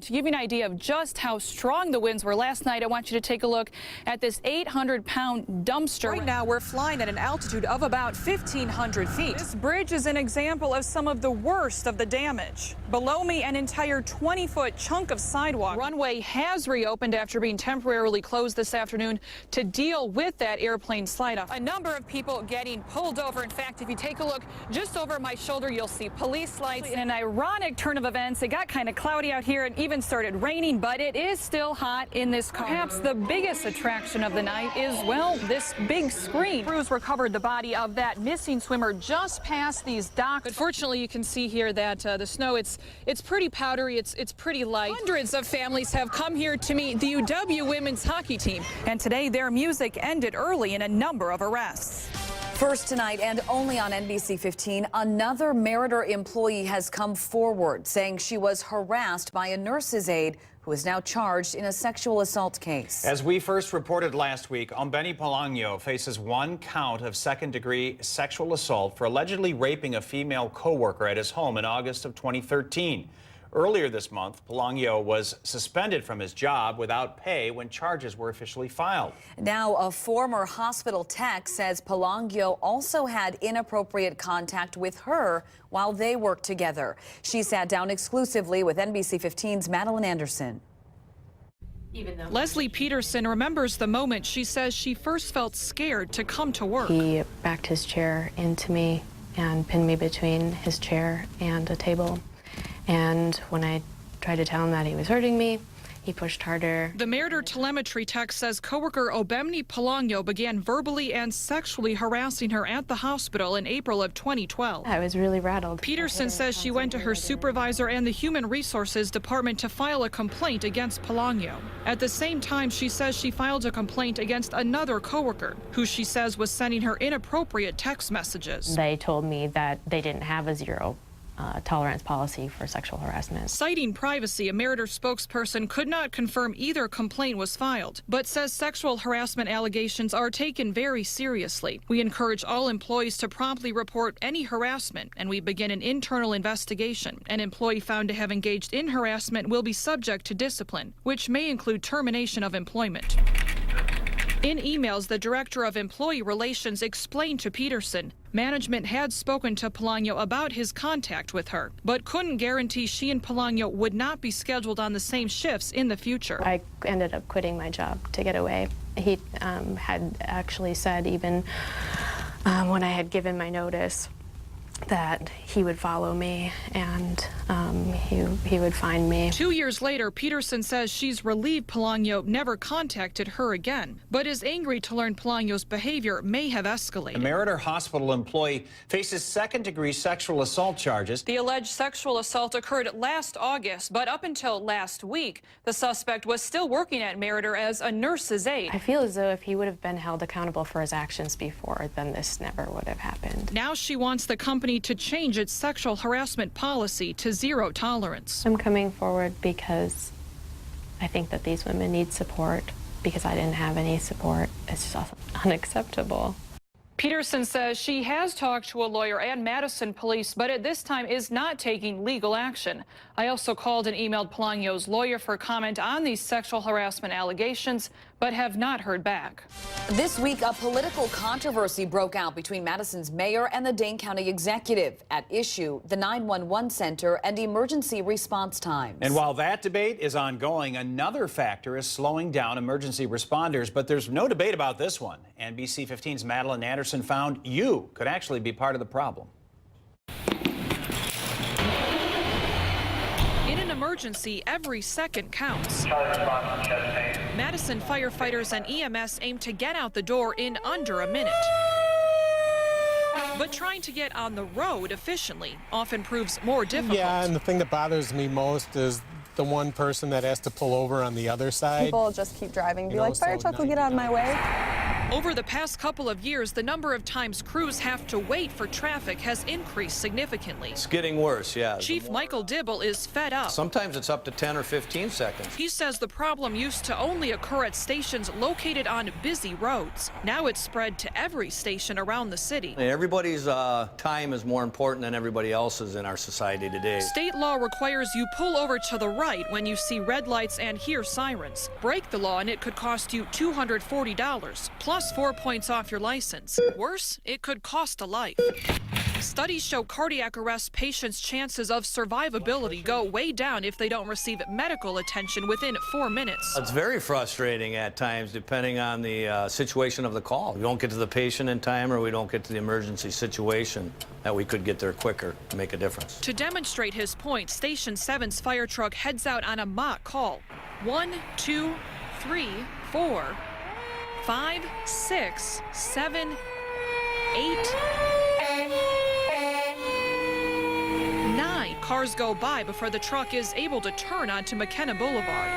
To give you an idea of just how strong the winds were last night, I want you to take a look at this 800-pound dumpster. Right now, we're flying at an altitude of about 1,500 feet. This bridge is an example of some of the worst of the damage. Below me, an entire 20-foot chunk of sidewalk. Runway has reopened after being temporarily closed this afternoon to deal with that airplane slide-off. A number of people getting pulled over. In fact, if you take a look just over my shoulder, you'll see police lights. In an ironic turn of events, it got kind of cloudy out here and even started raining, but it is still hot in this car. Perhaps the biggest attraction of the night is, well, this big screen. Crews recovered the body of that missing swimmer just past these docks. But fortunately, you can see here that the snow, it's pretty powdery, it's pretty light. Hundreds of families have come here to meet the UW women's hockey team. And today, their music ended early in a number of arrests. First tonight and only on NBC 15, another Meritor employee has come forward saying she was harassed by a nurse's aide who is now charged in a sexual assault case. As we first reported last week, Ombeni Polangyo faces 1 count of second-degree sexual assault for allegedly raping a female coworker at his home in August of 2013. Earlier this month, Polangyo was suspended from his job without pay when charges were officially filed. Now, a former hospital tech says Polangyo also had inappropriate contact with her while they worked together. She sat down exclusively with NBC 15's Madeline Anderson. Leslie Peterson remembers the moment she says she first felt scared to come to work. He backed his chair into me and pinned me between his chair and a table. And when I tried to tell him that he was hurting me, he pushed harder. The Meritor telemetry tech says coworker Ombeni Polangyo began verbally and sexually harassing her at the hospital in April of 2012. I was really rattled. Peterson says she went to her supervisor and the Human Resources Department to file a complaint against Polangyo. At the same time, she says she filed a complaint against another coworker, who she says was sending her inappropriate text messages. They told me that they didn't have a zero tolerance policy for sexual harassment. Citing privacy, a Meritor spokesperson could not confirm either complaint was filed, but says sexual harassment allegations are taken very seriously. We encourage all employees to promptly report any harassment, and we begin an internal investigation. An employee found to have engaged in harassment will be subject to discipline, which may include termination of employment. In emails, the Director of Employee Relations explained to Peterson management had spoken to Polangyo about his contact with her, but couldn't guarantee she and Polangyo would not be scheduled on the same shifts in the future. I ended up quitting my job to get away. He had actually said, even when I had given my notice, that he would follow me and he would find me. 2 years later, Peterson says she's relieved Polangyo never contacted her again, but is angry to learn Polangyo's behavior may have escalated. A Meritor hospital employee faces second-degree sexual assault charges. The alleged sexual assault occurred last August, but up until last week, the suspect was still working at Meritor as a nurse's aide. I feel as though if he would have been held accountable for his actions before, then this never would have happened. Now she wants the company to change its sexual harassment policy to zero tolerance. I'm coming forward because I think that these women need support, because I didn't have any support. It's just unacceptable. Peterson says she has talked to a lawyer and Madison police, but at this time is not taking legal action. I also called and emailed Polangyo's lawyer for comment on these sexual harassment allegations, but have not heard back. This week, a political controversy broke out between Madison's mayor and the Dane County executive. At issue, the 911 center and emergency response times. And while that debate is ongoing, another factor is slowing down emergency responders. But there's no debate about this one. NBC 15's Madeline Anderson found you could actually be part of the problem. In an emergency, every second counts. Madison firefighters and EMS aim to get out the door in under a minute. But trying to get on the road efficiently often proves more difficult. Yeah, and the thing that bothers me most is the one person that has to pull over on the other side. People just keep driving, be like, fire truck will get out of my way. Over the past couple of years, the number of times crews have to wait for traffic has increased significantly. It's getting worse, yeah. Chief Michael Dibble is fed up. Sometimes it's up to 10 or 15 seconds. He says the problem used to only occur at stations located on busy roads. Now it's spread to every station around the city. Everybody's time is more important than everybody else's in our society today. State law requires you pull over to the right when you see red lights and hear sirens. Break the law and it could cost you $240, plus 4 points off your license. Worse, it could cost a life. Studies show cardiac arrest patients' chances of survivability go way down if they don't receive medical attention within 4 minutes. It's very frustrating at times, depending on the situation of the call. We don't get to the patient in time, or we don't get to the emergency situation that we could get there quicker to make a difference. To demonstrate his point, Station 7's fire truck heads out on a mock call. 1, 2, 3, 4, 5, 6, 7, 8, 9 cars go by before the truck is able to turn onto McKenna Boulevard.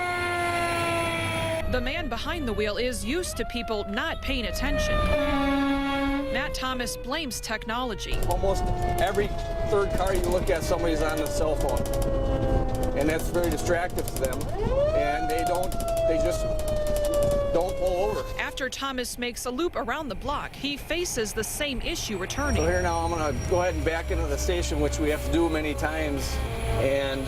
The man behind the wheel is used to people not paying attention. Matt Thomas blames technology. Almost every third car you look at, somebody's on the cell phone. And that's very distracting to them. And they just don't pull over. After Thomas makes a loop around the block, he faces the same issue returning. So here now I'm gonna go ahead and back into the station, which we have to do many times. And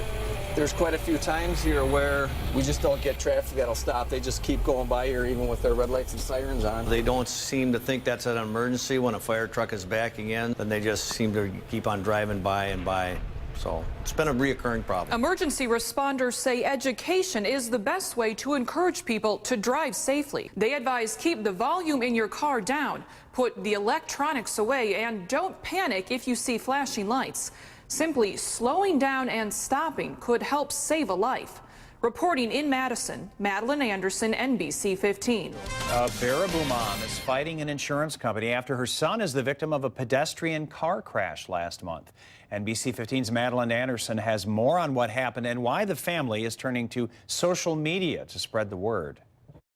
there's quite a few times here where we just don't get traffic that'll stop. They just keep going by here even with their red lights and sirens on. They don't seem to think that's an emergency when a fire truck is backing in, then they just seem to keep on driving by and by. So it's been a reoccurring problem. Emergency responders say education is the best way to encourage people to drive safely. They advise keep the volume in your car down, put the electronics away, and don't panic if you see flashing lights. Simply slowing down and stopping could help save a life. Reporting in Madison, Madeline Anderson, NBC 15. A Baraboo mom is fighting an insurance company after her son is the victim of a pedestrian car crash last month. NBC 15's Madeline Anderson has more on what happened and why the family is turning to social media to spread the word.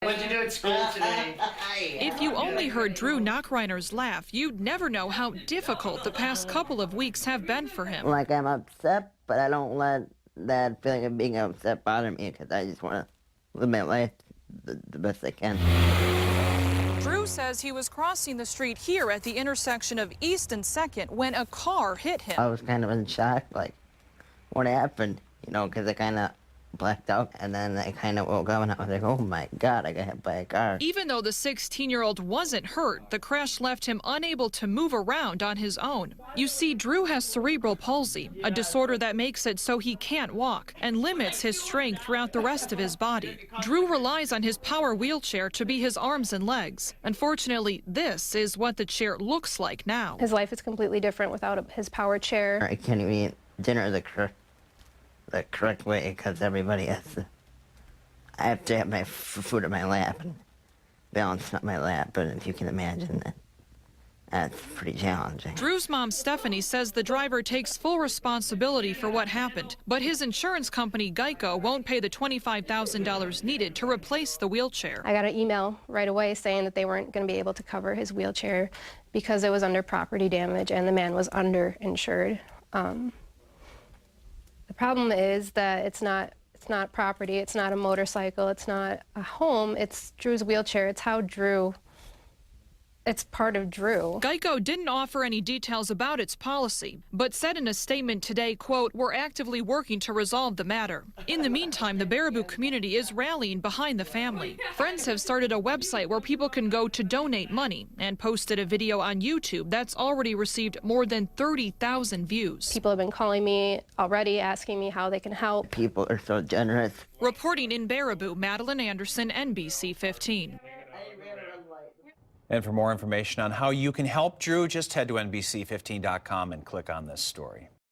What'd you do at school today? If you only heard Drew Knockreiner's laugh, you'd never know how difficult the past couple of weeks have been for him. Like, I'm upset, but I don't let that feeling of being upset bother me because I just want to live my life the best I can. Drew says he was crossing the street here at the intersection of East and 2nd when a car hit him. I was kind of in shock, like, what happened, you know, because I kind of blacked out, and then I kind of woke up and I was like, oh my God, I got hit by a car. Even though the 16-year-old wasn't hurt, the crash left him unable to move around on his own. You see, Drew has cerebral palsy, a disorder that makes it so he can't walk and limits his strength throughout the rest of his body. Drew relies on his power wheelchair to be his arms and legs. Unfortunately, this is what the chair looks like now. His life is completely different without his power chair. I can't even eat dinner the correct way because everybody has to. I have to have my food in my lap and balance on my lap, but if you can imagine that, that's pretty challenging. Drew's mom, Stephanie, says the driver takes full responsibility for what happened, but his insurance company, Geico, won't pay the $25,000 needed to replace the wheelchair. I got an email right away saying that they weren't going to be able to cover his wheelchair because it was under property damage and the man was underinsured. The problem is that it's not property, it's not a motorcycle, it's not a home, it's Drew's wheelchair. It's how Drew, it's part of Drew. Geico didn't offer any details about its policy, but said in a statement today, quote, "We're actively working to resolve the matter." In the meantime, the Baraboo community is rallying behind the family. Friends have started a website where people can go to donate money and posted a video on YouTube that's already received more than 30,000 views. People have been calling me already, asking me how they can help. People are so generous. Reporting in Baraboo, Madeline Anderson, NBC 15. And for more information on how you can help Drew, just head to NBC15.com and click on this story.